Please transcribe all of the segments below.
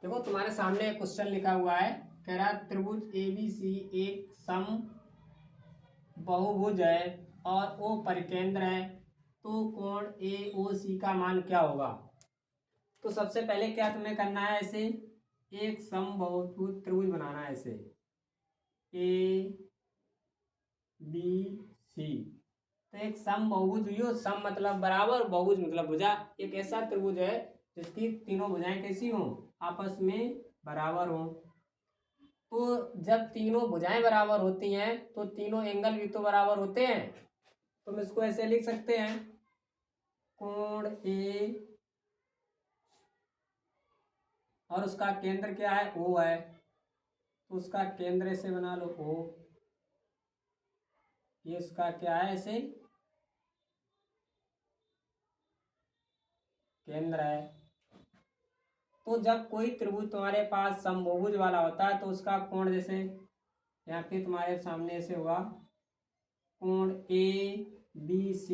देखो तुम्हारे सामने एक क्वेश्चन लिखा हुआ है। कह रहा त्रिभुज ABC एक सम बहुभुज है और ओ परिकेंद्र है, तो कोण AOC का मान क्या होगा। तो सबसे पहले क्या तुम्हें करना है, ऐसे एक सम बहुभुज त्रिभुज बनाना है। ऐसे ABC तो एक सम बहुभुज हुई हो, सम मतलब बराबर, बहुभुज मतलब भुजा। एक ऐसा त्रिभुज है जिसकी तीनों भुजाएं कैसी हों, आपस में बराबर हों। तो जब तीनों भुजाएं बराबर होती हैं तो तीनों एंगल भी तो बराबर होते हैं। तो हम इसको ऐसे लिख सकते हैं, कोण ए और उसका केंद्र क्या है, O है, तो उसका केंद्र ऐसे बना लो O। ये उसका क्या है, ऐसे केंद्र है। तो जब कोई त्रिभुज तुम्हारे पास समभुज वाला होता है तो उसका कोण, जैसे यहाँ पे तुम्हारे सामने ऐसे होगा, कोण ABC,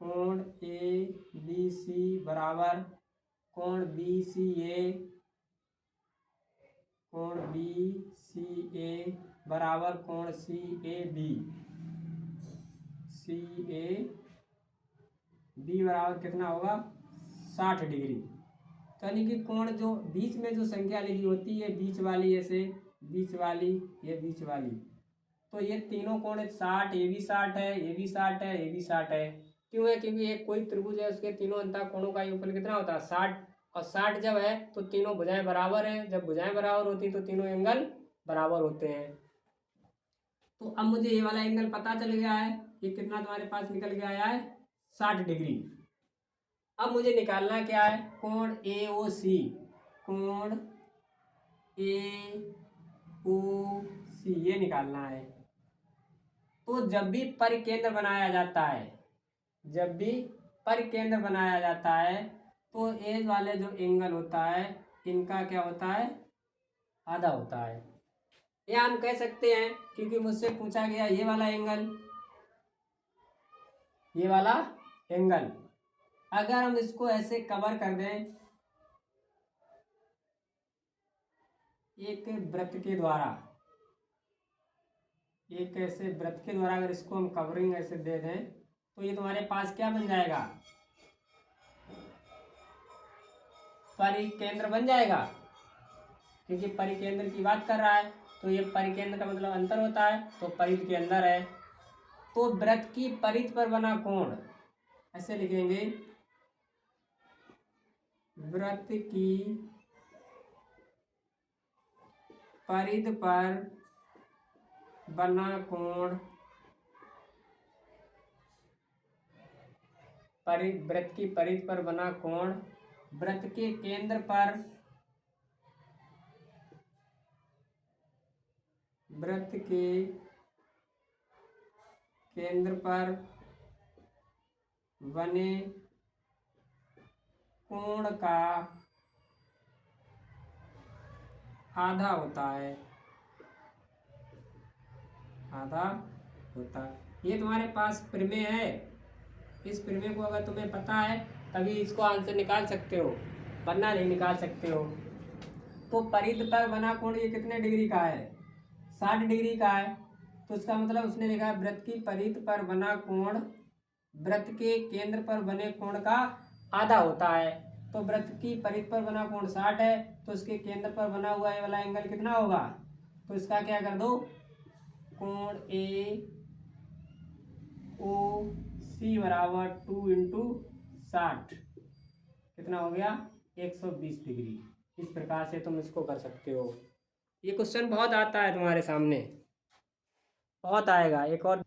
कोण ABC बराबर कोण BCA, कोण BCA बराबर कोण CAB, CAB बराबर कितना होगा, 60 डिग्री। तो यानी कि कोण जो बीच में जो संख्या लिखी होती है, बीच वाली, ऐसे बीच वाली, ये बीच वाली, तो ये तीनों कोण 60, ये भी 60 है, ये भी 60 है, ये भी 60 है। क्यों है, क्योंकि एक कोई त्रिभुज है उसके तीनों अंतः कोणों का योगफल कितना होता है, 60। और 60 जब है तो तीनों भुजाएं बराबर हैं, जब भुजाएं बराबर होती तो तीनों एंगल बराबर होते हैं। तो अब मुझे ये वाला एंगल पता चल गया है, ये कितना तुम्हारे पास निकल के आया है, 60 डिग्री। अब मुझे निकालना क्या है, कोण AOC, कोण AOC ये निकालना है। तो जब भी परिकेंद्र बनाया जाता है, जब भी परिकेंद्र बनाया जाता है तो ये वाले जो एंगल होता है इनका क्या होता है, आधा होता है। या हम कह सकते हैं, क्योंकि मुझसे पूछा गया ये वाला एंगल, ये वाला एंगल अगर हम इसको ऐसे कवर कर दें एक वृत्त के द्वारा, एक ऐसे वृत्त के द्वारा अगर इसको हम कवरिंग ऐसे दे दें तो ये तुम्हारे पास क्या बन जाएगा, परिकेंद्र बन जाएगा। क्योंकि परिकेंद्र की बात कर रहा है तो ये परिकेंद्र का मतलब अंतर होता है, तो परिध के अंदर है। तो वृत्त की परिध पर बना कोण, ऐसे लिखेंगे, वृत्त की परिध पर बना कोण, वृत्त की परिध पर बना कोण वृत्त के केंद्र पर, वृत्त के केंद्र पर बने कोण का आधा होता है, आधा होता है। ये तुम्हारे पास प्रमेय है, इस प्रमेय को अगर तुम्हें पता है तभी इसको आंसर निकाल सकते हो, वरना नहीं निकाल सकते हो। तो परिध पर बना कोण ये कितने डिग्री का है, 60 डिग्री का है। तो इसका मतलब उसने लिखा है वृत्त की परिध पर बना कोण वृत्त के केंद्र पर बने कोण का आधा होता है। तो वृत्त की परिध पर बना कोण 60 है, तो इसके केंद्र पर बना हुआ ये वाला एंगल कितना होगा, तो इसका क्या कर दो, कोण AOC बराबर 2 इंटू 60 कितना हो गया, 120 डिग्री। इस प्रकार से तुम इसको कर सकते हो। ये क्वेश्चन बहुत आता है तुम्हारे सामने, बहुत आएगा। एक और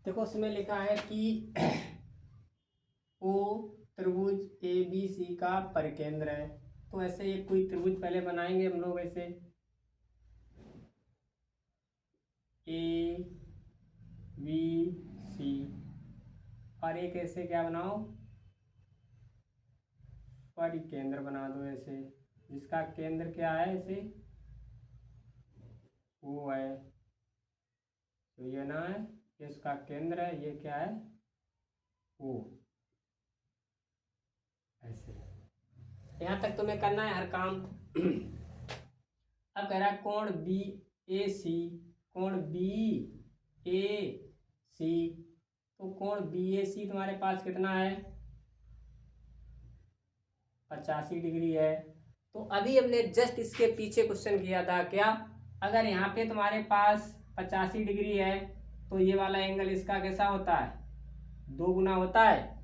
देखो, उसमें लिखा है कि O त्रिभुज ABC का परिकेंद्र है। तो ऐसे एक कोई त्रिभुज पहले बनाएंगे हम लोग, ऐसे ABC और एक ऐसे क्या बनाओ, परिकेंद्र बना दो ऐसे, जिसका केंद्र क्या है, ऐसे O है, तो ये ना है, ये इसका केंद्र है, ये क्या है, O, ऐसे। यहाँ तक तुम्हें करना है हर काम। अब कह रहा है कोण बी ए सी, कोण बी ए सी, तो कोण बी ए सी तुम्हारे पास कितना है, 85 डिग्री है। तो अभी हमने जस्ट इसके पीछे क्वेश्चन किया था क्या, अगर यहाँ पे तुम्हारे पास 85 डिग्री है तो ये वाला एंगल इसका कैसा होता है, 2 गुना होता है।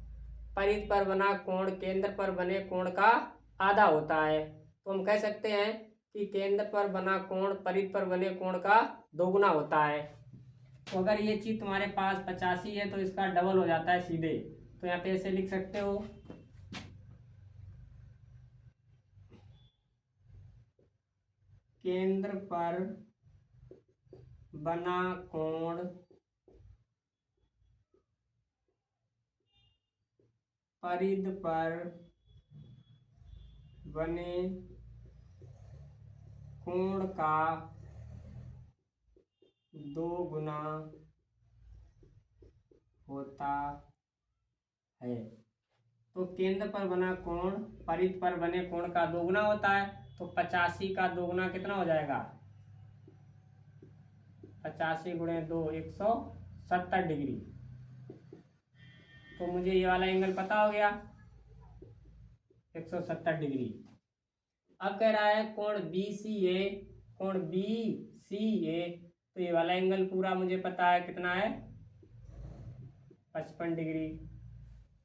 परिध पर बना कोण केंद्र पर बने कोण का आधा होता है। तो हम कह सकते हैं कि केंद्र पर बना कोण परिध पर बने कोण का 2 गुना होता है। तो अगर ये चीज तुम्हारे पास 85 है तो इसका डबल हो जाता है सीधे। तो यहाँ पे ऐसे लिख सकते हो, केंद्र पर बना कोण परिध पर बने कोण का 2 गुना होता है। तो केंद्र पर बना कोण परिध पर बने कोण का 2 गुना होता है। तो 85 का 2 गुना कितना हो जाएगा, 85 गुणे 2 170 डिग्री। तो मुझे ये वाला एंगल पता हो गया 170 डिग्री। अब कह रहा है कोण बी सी ए, कोण बी सी ए, तो ये वाला एंगल पूरा मुझे पता है कितना है, 55 डिग्री।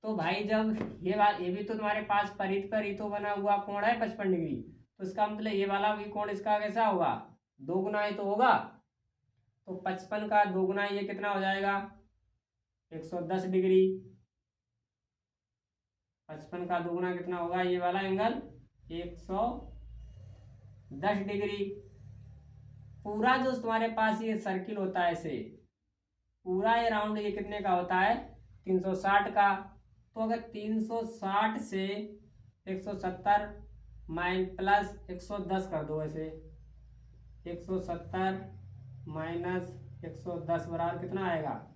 तो भाई जब ये भी तो तुम्हारे पास परिध पर ही तो बना हुआ कोण है 55 डिग्री, तो इसका मतलब ये वाला भी कोण इसका कैसा होगा, 2 गुना ही तो होगा। तो 55 का 2 गुना ये कितना हो जाएगा, 110 डिग्री। 55 का 2 गुना कितना होगा, ये वाला एंगल 110 डिग्री। पूरा जो तुम्हारे पास ये सर्किल होता है ऐसे पूरा ये राउंड ये कितने का होता है, 360 का। तो अगर 360 से 170 प्लस 110 कर दो ऐसे, 170 माइनस 110 बराबर कितना आएगा,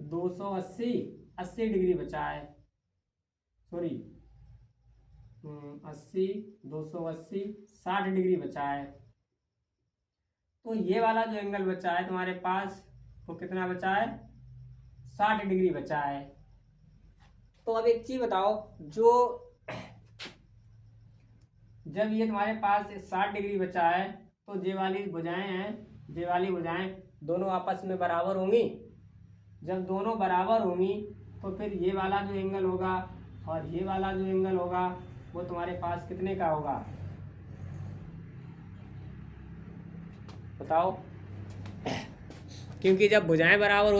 280, 80 डिग्री बचा है, सॉरी 80 280 60 डिग्री बचा है। तो ये वाला जो एंगल बचा है तुम्हारे पास वो कितना बचा है, 60 डिग्री बचा है। तो अब एक चीज बताओ, जो जब ये तुम्हारे पास 60 डिग्री बचा है तो ये वाली भुजाएं हैं, ये वाली भुजाएं दोनों आपस में बराबर होंगी। जब दोनों बराबर होंगी तो फिर ये वाला जो एंगल होगा और ये वाला जो एंगल होगा वो तुम्हारे पास कितने का होगा, बताओ। क्योंकि जब भुजाएं बराबर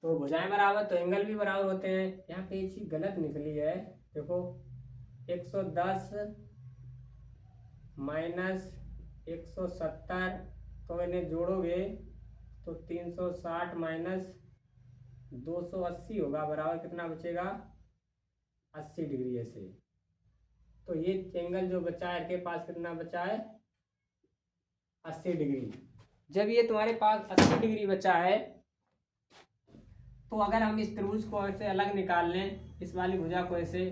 तो भुजाएं बराबर तो एंगल भी बराबर होते हैं। यहाँ पे ये चीज गलत निकली है, देखो 110 माइनस 170, तो इन्हें जोड़ोगे तो 360 माइनस 280 होगा, बराबर कितना बचेगा, 80 डिग्री ऐसे। तो ये एंगल जो बचा है के पास कितना बचा है, 80 डिग्री। जब ये तुम्हारे पास 80 डिग्री बचा है तो अगर हम इस त्रिभुज को ऐसे अलग निकाल लें, इस वाली भुजा को ऐसे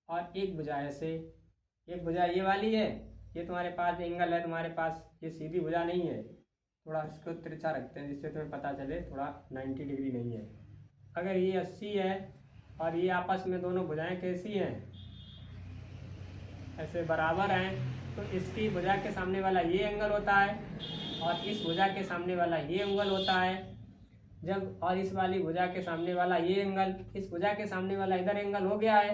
और एक भुजा ऐसे, एक भुजा ये वाली है, ये तुम्हारे पास एंगल है तुम्हारे पास, ये सीधी भुजा नहीं है, थोड़ा इसको तिरछा रखते हैं जिससे तुम्हें पता चले थोड़ा 90 डिग्री नहीं है। अगर ये 80 है और ये आपस में दोनों भुजाएं कैसी हैं, ऐसे बराबर हैं, तो इसकी भुजा के सामने वाला ये एंगल होता है और इस भुजा के सामने वाला ये एंगल होता है। जब और इस वाली भुजा के सामने वाला ये एंगल, इस भुजा के सामने वाला इधर एंगल हो गया है।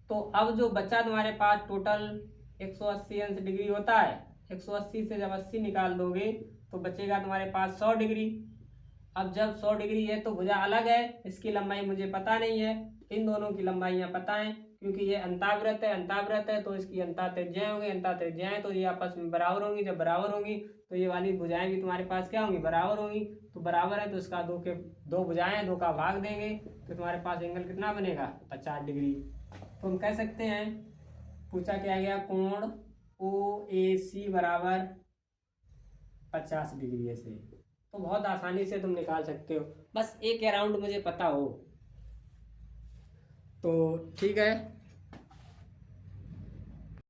तो अब जो बचा तुम्हारे पास टोटल 180 अंश डिग्री होता है, 180 से जब 80 निकाल दोगे तो बचेगा तुम्हारे पास 100 डिग्री। अब जब 100 डिग्री है तो भुजा अलग है, इसकी लंबाई मुझे पता नहीं है, इन दोनों की लंबाइयाँ पता है क्योंकि ये अंतावृत है, अंतावृत है तो इसकी अंतात्रिज्याएं होंगी, अंतात्रिज्याएं तो ये आपस में बराबर होंगी। जब बराबर होंगी तो ये वाली भुजाएं भी तुम्हारे पास क्या होंगी, बराबर होंगी। तो बराबर है तो इसका दो भुजाएं 2 का भाग देंगे तो तुम्हारे पास एंगल कितना बनेगा, 50 डिग्री। तो हम कह सकते हैं, पूछा क्या गया, कोण ओ ए सी बराबर 50 डिग्री से। तो बहुत आसानी से तुम निकाल सकते हो, बस एक अराउंड मुझे पता हो। तो ठीक है।